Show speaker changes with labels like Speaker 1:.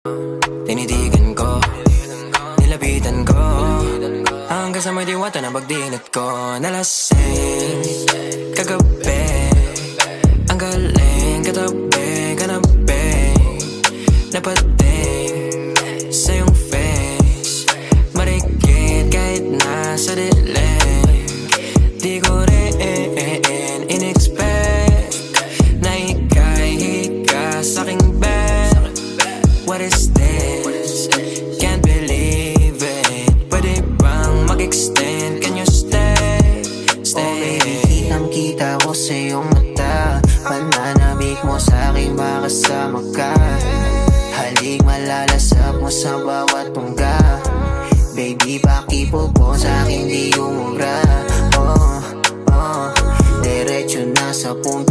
Speaker 1: Tinitigan ko, nilapitan ko, hanggang sa may diwata na pagdinat ko. Nalasing kagabi, ang galing katabi, kanabi, napating sa iyong face, marikit kahit nasa dilim. Di ko rin in-expect na ika'y hika sa'king bed. What is this? Can't believe it. Pwede bang mag-extend? Can you stay? Stay.
Speaker 2: Oh baby, kitang-kita ko sa iyong mata. Pananabik mo sa'kin, makasama ka. Halik malalasap mo sa bawat tungga. Baby, pakipo po sa'kin, di umubra. Oh, diretso na sa punto.